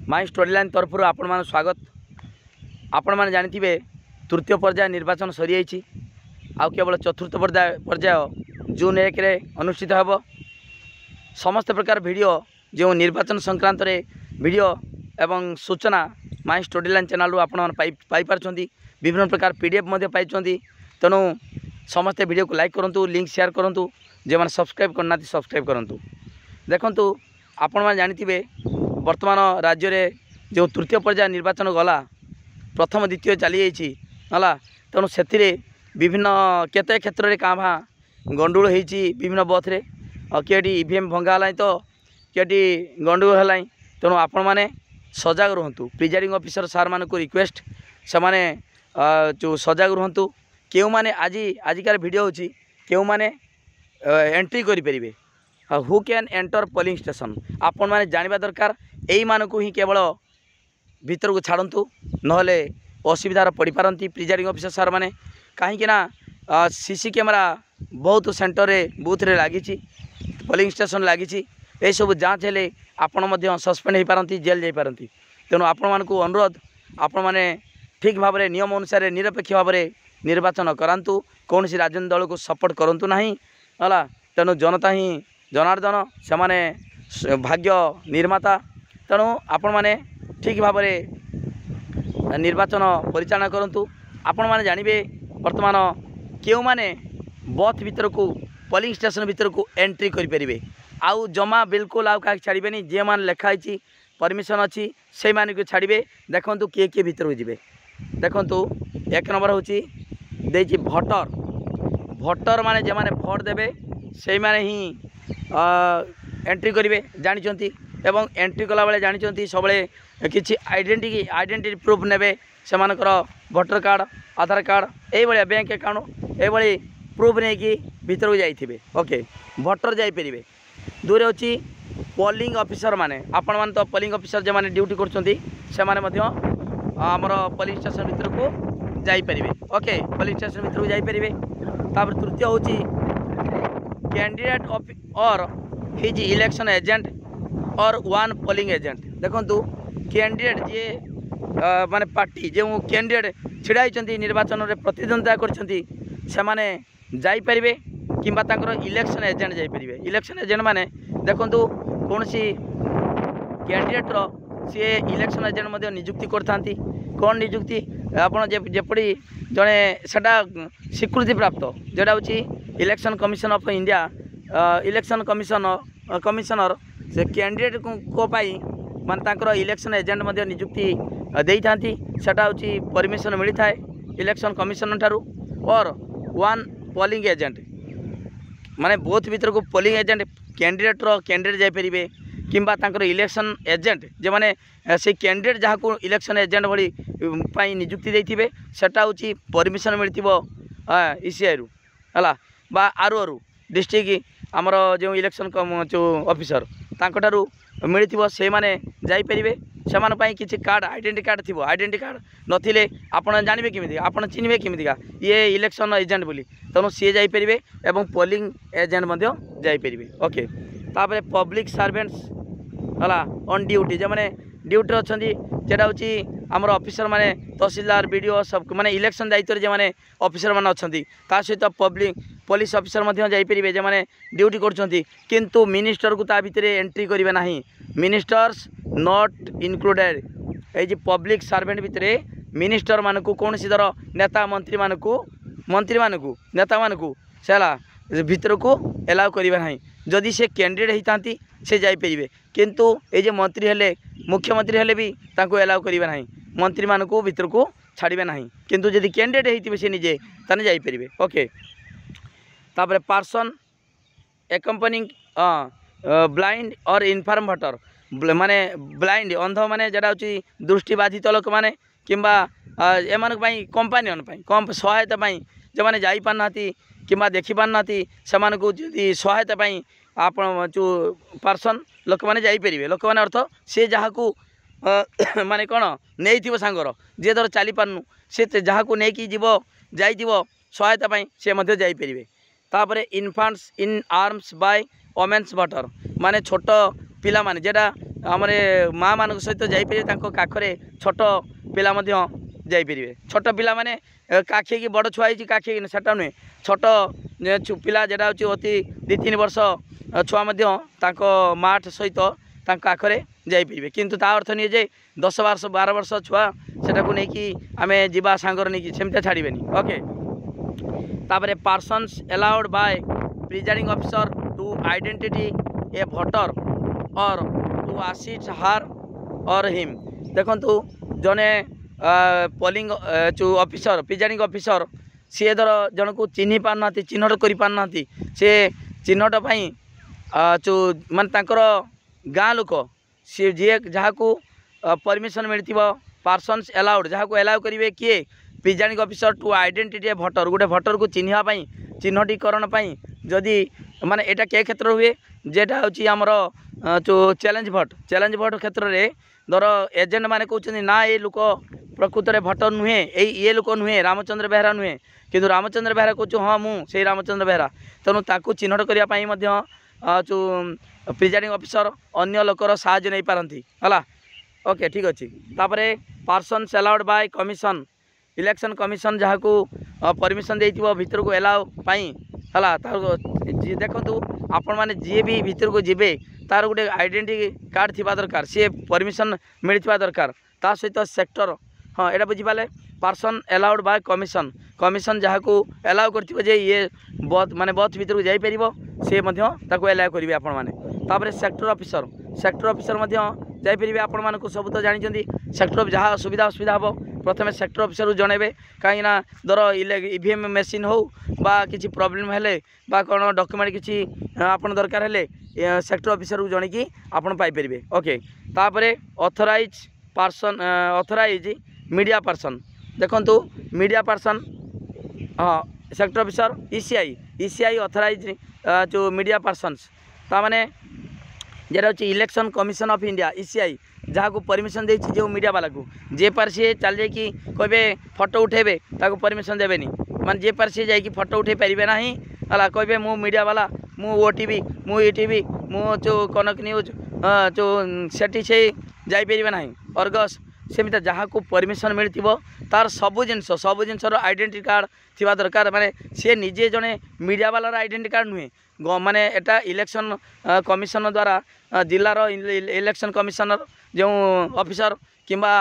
My story line तरफ आपण मान स्वागत। आपण मैंने जानी तृतीय पर्याय निर्वाचन सरी जाइए आउ केवल चतुर्थ पर्याय जून 1 रे अनुष्ठित होब। समस्त प्रकार वीडियो जो निर्वाचन संक्रांत रे वीडियो एवं सूचना माई स्टोरी लाइन चैनल आपण पाई विभिन्न प्रकार पीडीएफ पाई। तेणु समस्ते वीडियो को लाइक करूँ, लिंक शेयर करूँ, जो मैंने सब्सक्राइब करना सब्सक्राइब करूँ। देखु आपण मैंने जानी वर्तमान राज्य में जो तृतीय पर्याय निर्वाचन गला प्रथम द्वितीय चली जाइए तेणु से विभिन्न केते क्षेत्र में क्या भा गंडगोल होती विभिन्न बथरे किए ईवीएम भंगा तो किए गंडगोल है। तेणु आपण मैंने सजग रुहतु। प्रिजाइडिंग ऑफिसर सार मान को रिक्वेस्ट से माने जो सजग रुहतु। क्यों माने आजिकार वीडियो होची क्यों माने एंट्री करें who can enter polling station आपण मैंने जानवा दरकार। यही मानक ही केवल भीतर को छाड़ू नहले असुविधार पड़ पारती प्रिजाइडिंग ऑफिसर सार मैंने कहीं सीसी कैमेरा बहुत सेंटर रे बूथ रे लगी पोलिंग स्टेशन लगी यही सब जाँच हेले आपण सस्पेंड हो पारती जेल जाई पारती। तेणु आपण मानक अनुरोध आपण मैंने ठीक भाव में नियम अनुसार निरपेक्ष भाव में निर्वाचन करांतु। कौन सी राजनीतिक दल को सपोर्ट करूँ ना है। तेणु जनता ही जनार्दन से माने भाग्य निर्माता। तेणु आपण मैंने ठीक भाव में निर्वाचन परिचालना करूँ। आपण मैंने जानवे वर्तमान क्यों माने बथ भीतर को पोलिंग स्टेशन भीतर को एंट्री करें आउ जमा बिल्कुल आउ क्या छाड़े जे मैंने लिखाई परमिशन अच्छी से माने को छाड़े। देखु किए किए भीतर को जी देखु एक नंबर हूँ भोटर भोटर माने जे माने भोट देवे से माने ही एंट्री करेंगे जानते एवं एंट्री कला बेले जानते सब किसी आइडेंटिटी प्रूफ ने से भोटर कार्ड आधार कार्ड ये बैंक अकाउंट ये प्रूफ नहीं कि भीतर को जाइए। ओके भोटर जापरेंगे। दूर अच्छी पोलिंग ऑफिसर माने आपण मान तो पोलिंग ऑफिसर जो मैंने ड्यूटी कर आमर पोलिंग स्टेशन भीतर को जापरेंगे। ओके पोलिंग स्टेशन भीतर को जापरेंगे। तापर तृतीय हूँ कैंडिडेट और हिज इलेक्शन एजेंट और वन पोलिंग एजेंट। देखु कैंडिडेट जी माने पार्टी जो कैंडिडेट छिड़ाई निर्वाचन में प्रतिद्वंदिता करपरे कि इलेक्शन एजेंट जापरेंगे। इलेक्शन एजेंट माने देखु कौन सी कैंडिडेटर सी इलेक्शन एजेंट नियुक्ति करथांती। कौन नियुक्ति आपड़ जपरी जड़े सेटा स्वीकृति प्राप्त जोटा हूँ election commission of India election commissioner से कैंडिडेट को माने इलेक्शन एजेंट नियुक्ति दे था सेटा हूँ परमिशन मिलता है इलेक्शन कमिशन ठारू। और वन पोलिंग एजेंट माने बोथ भीतर को पोलिंग एजेंट कैंडिडेट जापरेंगे कि इलेक्शन एजेंट जो मैंने से कैंडिडेट जहाँ को इलेक्शन एजेंट भाई नियुक्ति देते सेटा हूँ परमिशन मिलती ईसीआई रु है बा आर डिस्ट्रिक्ट आमर जो इलेक्शन जो ऑफिसर तांकठारू मिलती से माने जापरेंगे। से किसी कार्ड आइडेंटिटी कार्ड थी आइडेंटिटी कार्ड नथिले आपण जानवे केमी आपण चिन्हे केमिका ये इलेक्शन एजेंट बोली तेणु सी जापरेंगे एवं पोलिंग एजेंट जापरेंगे। ओके तापर पब्लिक सर्वेंट्स है ऑन ड्यूटी जो मैंने ड्यूटी अच्छा जेटा हूँ आमर ऑफिसर माने तहसीलदार बीडीओ सब माने इलेक्शन दायित्व जो मैंने ऑफिसर मैंने अच्छा सहित पब्लिक पुलिस ऑफिसर जापरेंगे जो मैंने ड्यूटी करूँ मिनिस्टर को ता भितर एंट्री करेंगे ना। मिनिस्टर्स नॉट इंक्लूडेड ये पब्लिक सर्वेंट भितर मिनिस्टर मान को कौन सी धर नेता मंत्री मानू नेता मानू से भीतर को एलाउ करेंगे ना। जदि से कैंडिडेट होता से जापरेंगे किंतु ये मंत्री हेले मुख्यमंत्री हेले भी एलाउ करेंगे ना मंत्री मान को भीतर को छाड़े ना। किंतु जदि कैंडिडेट होते से निजे ताने जापरेंगे। ओके तापर पर्सन एकम्पनिंग ब्लाइंड और इनफार्म भोटर माने ब्लाइंड अंध माने जरा हूँ दृष्टिबाधित लोक मैंने कि एम कंपानी सहायता जो मैंने जापारना कि देखी पारना से सहायता आप जो पर्सन लोक मैंने जापरेंगे। लोक मैंने अर्थ सी जहाँ को माने कौन नहीं सांगर जी धर चली पारनु से जहाँ को लेकिन जीव जा सहायता सी जापरेंगे। तापर इन्फांट्स in arms bye women's voter माने छोट पिला माने जेटा आमर माँ मान सहित जापर काखरे छोट पिला जापरे छोट पिला माने काखे की बड़ छुआ काखे सेटा नुहे छोट पिला जेटा हूँ अति 2-3 वर्ष छुआ माठ सहित आखरे जापरे किंतु ता अर्थ नहीं जे 10-12 वर्ष छुआ सेटा को लेकिन आम जा सांगर नहीं सेमती छाड़े ओके। तापर persons allowed by presiding officer to identity a voter or to assist her or him देखु जने पोलिंग जो ऑफिसर प्रिजाइडिंग ऑफिसर सी धर जन को चिन्ह पारना चिन्हट कर पारना सी चिन्हट जो मान गाँ लोक सी जी जहाँ को परमिशन मिलती पर्सन्स अलाउड जहाँ को अलाउ करेंगे किए presiding officer to identity voter गोटे भोटर को चिन्हवाई चिन्हटीकरण जदि माने एटा के क्षेत्र हुए जेटा हूँ आमर जो चैलेंज भोट क्षेत्र में धर एजेंट मैंने कहते ना ये लोक प्रकृत में भोटर नुहे ये लोक नुहे रामचंद्र बेहरा नुहे किंतु रामचंद्र बेहरा कहूँ हाँ मुझे रामचंद्र बेहरा तेणु ताकू चिन्हट करने जो प्रिजाइडिंग ऑफिसर अन्य लोकर साहाय्य नहीं पारती है ओके ठीक अच्छे। तापर persons allowed by commission election commission जहाँ को परमिशन दे भीतर को एलाउ है देखु आपण मैंने जी भी भीतर को जीवे तार गोटे आइडेंटिटी कार्ड थी दरकार सी परमिशन मिलता दरकार ता सहित सेक्टर हाँ यहाँ बुझीपारे person allowed by commission commission जहाँ को एलाउ कर ये बथ माने बथ भीतर को जापर सी एलाउ करेंगे आपण मैंने सेक्टर ऑफिसर जापर आपण मानक सब तो जानते सेक्टर जहाँ सुविधा असुविधा हम प्रथम सेक्टर ऑफिसर जनइबे कहीं धर ईवीएम मेसीन हो बा किसी प्रॉब्लम हेले बा कौन डॉक्यूमेंट किसी आपन दरकार हेले सेक्टर ऑफिसर को जणिकी आपन पाई परिबे ओके। तापरे authorize person authorize media person देखंतु मीडिया पर्सन हाँ सेक्टर ऑफिसर ईसीआई ऑथराइज जो मीडिया पर्सनस ता माने जेटा हूँ election commission of India ECI जहाँ को परमिशन दे जो मीडिया वाला को जे पार सी चल जाकि कहे फोटो उठेबे ताको परमिशन देवेनि मान जे पार सी जाकि फोटो उठे पारे ना है कहे मु मीडिया वाला मु ओटीवी मु ईटीवी मु जो कनक न्यूज जो सेठी से जापर ना अर्गस सेमती जहाँ को परमिशन मिलती तार सबू जिनसर आइडेंटिटी कार्ड थी दरकार माने सी निजे जड़े मीडिया वालार आइडेंटिटी कार्ड नुहे माने एटा इलेक्शन कमिशन द्वारा जिलार इलेक्शन कमिशनर जो ऑफिसर किंबा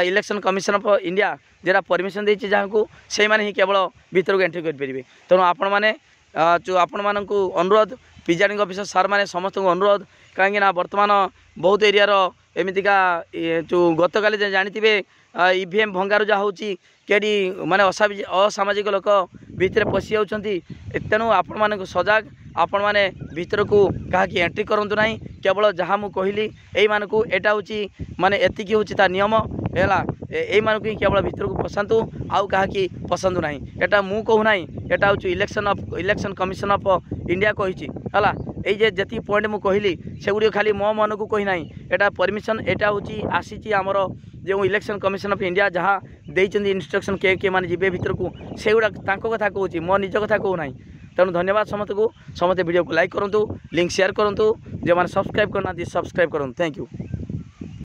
इलेक्शन कमिशन ऑफ इंडिया जेरा परमिशन देछि जहाँ को से माने ही केवल भीतर को एंट्री कर परिबे तेणु आपण माने जो आपण मानन को अनुरोध प्रिजाइडिंग ऑफिसर सार माने समस्त को अनुरोध कहीं बर्तमान बहुत एरिया एमतीका जो गत काली जानी ईवीएम भंगारुजा होची केडी माने असामाजिक लोक भितर पशि जाउछंती तेणु आपण माने सजाग आपण माने भीतर को कहा एंट्री करंतु नाही केवल जहाँ मु कहली एई मानकू एटा होची माने एतिकी होची ता नियम हैला एई मानकू ही केवल भीतर को पसंतु आउ कहा कि पसंद नाही एटा मु कहू नाही एटा होची इलेक्शन कमिशन ऑफ इंडिया कहिची हैला एई जे जति पॉइंट मु कहली सेगुडी खाली मो मन को कहि नाही एटा परमिशन एटा होची आसीची हमरो जो इलेक्शन कमिशन ऑफ इंडिया जहाँ देइचंदी इंस्ट्रक्शन के माने जिबे भीतर को सेगुडा तांको कथा कहूची मो निज कथा कहू नाही तेणु धन्यवाद समस्त वीडियो को लाइक करूँ लिंक शेयर करूँ जो मैंने सब्सक्राइब करना सब्सक्राइब करूँ थैंक यू।